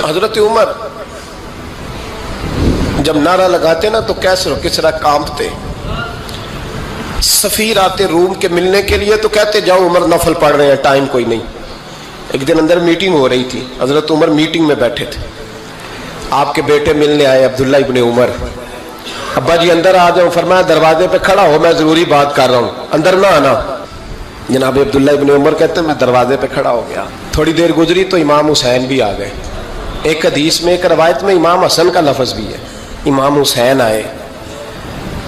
حضرت عمر جب نعرہ لگاتے نا تو کیسر و کسرا کانپتے. سفیر آتے روم کے ملنے کے لیے تو کہتے جاؤ عمر نفل پڑھ رہے ہیں، ٹائم کوئی نہیں. ایک دن اندر میٹنگ ہو رہی تھی، حضرت عمر میٹنگ میں بیٹھے تھے. آپ کے بیٹے ملنے آئے عبداللہ ابن عمر. ابا جی اندر آ جاؤ. فرمایا دروازے پہ کھڑا ہو، میں ضروری بات کر رہا ہوں، اندر نہ آنا. جناب عبداللہ ابن عمر کہتے ہیں میں دروازے پہ کھڑا ہو گیا. تھوڑی دیر گزری تو امام حسین بھی آ گئے. ایک حدیث میں، ایک روایت میں امام حسن کا لفظ بھی ہے. امام حسین آئے،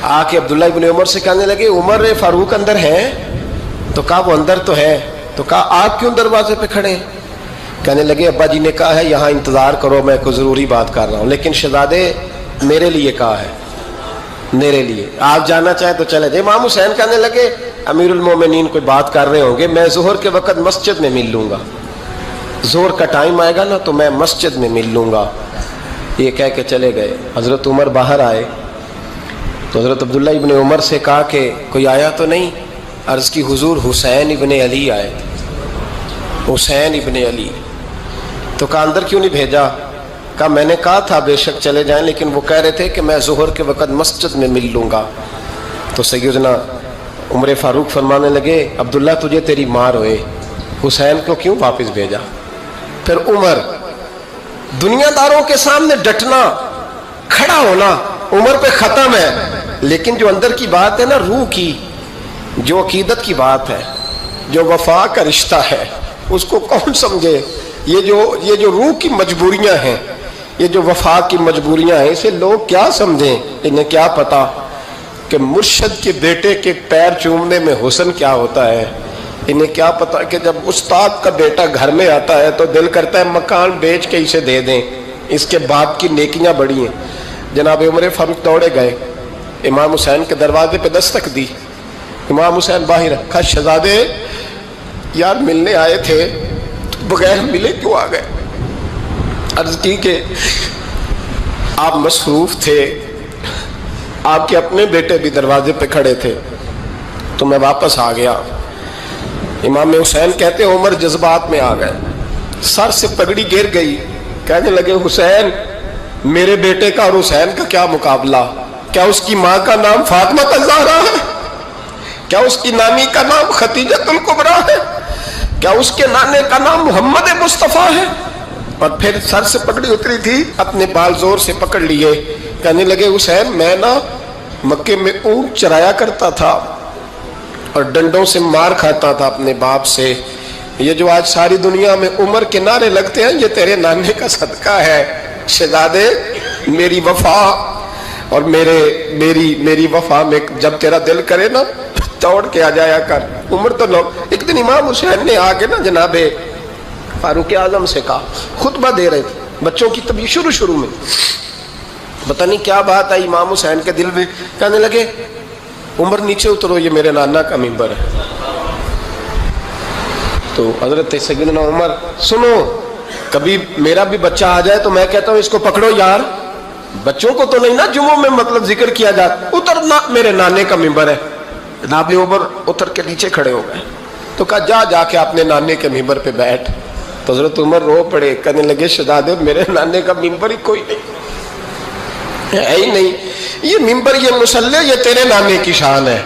آ کے عبداللہ ابن عمر سے کہنے لگے عمر فاروق اندر ہیں؟ تو کہا وہ اندر تو ہے. تو کہا آپ کیوں دروازے پہ کھڑے ہیں؟ کہنے لگے ابا جی نے کہا ہے یہاں انتظار کرو، میں کوئی ضروری بات کر رہا ہوں. لیکن شہزادے میرے لیے کہا ہے، میرے لیے آپ جانا چاہیں تو چلے جائیں. امام حسین کہنے لگے امیر المومنین کوئی بات کر رہے ہوں گے، میں ظہر کے وقت مسجد میں مل لوں گا، ظہر کا ٹائم آئے گا نا تو میں مسجد میں مل لوں گا. یہ کہہ کے چلے گئے. حضرت عمر باہر آئے تو حضرت عبداللہ ابن عمر سے کہا کہ کوئی آیا تو نہیں؟ عرض کی حضور حسین ابن علی آئے. حسین ابن علی. تو کہا اندر کیوں نہیں بھیجا؟ کہا میں نے کہا تھا بے شک چلے جائیں، لیکن وہ کہہ رہے تھے کہ میں ظہر کے وقت مسجد میں مل لوں گا. تو سیدنا عمر فاروق فرمانے لگے عبداللہ تجھے تیری مار ہوئے، حسین کو کیوں واپس بھیجا؟ پھر عمر دنیا داروں کے سامنے ڈٹنا، کھڑا ہونا عمر پہ ختم ہے، لیکن جو اندر کی بات ہے نا، روح کی، جو عقیدت کی بات ہے، جو وفا کا رشتہ ہے، اس کو کون سمجھے؟ یہ جو روح کی مجبوریاں ہیں، یہ جو وفا کی مجبوریاں ہیں، اسے لوگ کیا سمجھیں؟ انہیں کیا پتا کہ مرشد کے بیٹے کے پیر چومنے میں حسن کیا ہوتا ہے. انہیں کیا پتا کہ جب استاد کا بیٹا گھر میں آتا ہے تو دل کرتا ہے مکان بیچ کے اسے دے دیں، اس کے باپ کی نیکیاں بڑی ہیں. جناب عمر فاروق دوڑے گئے، امام حسین کے دروازے پہ دستک دی. امام حسین باہر رکھا. شہزادے یار ملنے آئے تھے، بغیر ملے کیوں آ گئے؟ عرض کی کہ آپ مصروف تھے، آپ کے اپنے بیٹے بھی دروازے پہ کھڑے تھے تو میں واپس آ گیا. امام حسین کہتے ہیں عمر جذبات میں آ گئے، سر سے پگڑی گر گئی. کہنے لگے حسین میرے بیٹے کا اور حسین کا کیا مقابلہ؟ کیا اس کی ماں کا نام فاطمہ الزہرا ہے؟ کیا اس کی نانی کا نام خدیجہ الکبریٰ ہے؟ کیا اس کے نانے کا نام محمد مصطفیٰ ہے؟ اور پھر سر سے پگڑی اتری تھی، اپنے بال زور سے پکڑ لیے. کہنے لگے حسین میں نا مکے میں اونٹ چرایا کرتا تھا اور ڈنڈوں سے مار کھاتا تھا اپنے باپ سے. یہ جو آج ساری دنیا میں عمر کے نعرے لگتے ہیں، یہ تیرے نانے کا صدقہ ہے. شہزادے میری وفا اور میری وفا میں جب تیرا دل کرے نا توڑ کے آ جایا کر. عمر تو لوگ ایک دن امام حسین نے آ کے نا جناب فاروق اعظم سے کہا، خطبہ دے رہے تھے بچوں کی طبیعت شروع میں، پتہ نہیں کیا بات آئی امام حسین کے دل میں. کہنے لگے عمر نیچے اترو، یہ میرے نانا کا ممبر ہے. تو حضرت سیدنا عمر سنو، کبھی میرا بھی بچہ آ جائے تو میں کہتا ہوں اس کو پکڑو یار، بچوں کو تو نہیں نا جمعوں میں مطلب ذکر کیا جاتا، اترنا میرے نانے کا ممبر ہے. جناب عمر اتر کے نیچے کھڑے ہو گئے. تو کہا جا کے اپنے نانے کے ممبر پہ بیٹھ. تو حضرت عمر رو پڑے. کہنے لگے شہزادے میرے نانے کا ممبر ہی کوئی نہیں ہے ہی نہیں، یہ ممبر یہ مصلی یہ تیرے نانے کی شان ہے،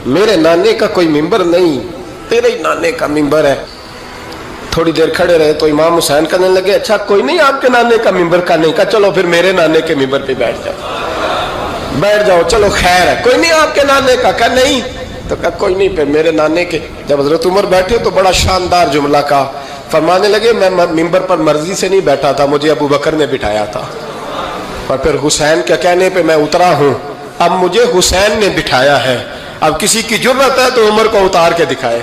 میرے نانے کا کوئی ممبر نہیں، تیرے ہی نانے کا ممبر ہے. تھوڑی دیر کھڑے رہے تو امام حسین کہنے لگے اچھا کوئی نہیں آپ کے نانے کا ممبر کا نہیں؟ کہا چلو پھر میرے نانے کے ممبر پہ بیٹھ جاؤ چلو خیر ہے. کوئی نہیں آپ کے نانے کا؟ کہا نہیں. تو کہا کوئی نہیں پھر میرے نانے کے. جب حضرت عمر بیٹھے تو بڑا شاندار جملہ کہا، فرمانے لگے میں ممبر پر مرضی سے نہیں بیٹھا تھا، مجھے ابو بکر نے بٹھایا تھا، اور پھر حسین کے کہنے پہ میں اترا ہوں، اب مجھے حسین نے بٹھایا ہے، اب کسی کی جرت ہے تو عمر کو اتار کے دکھائے.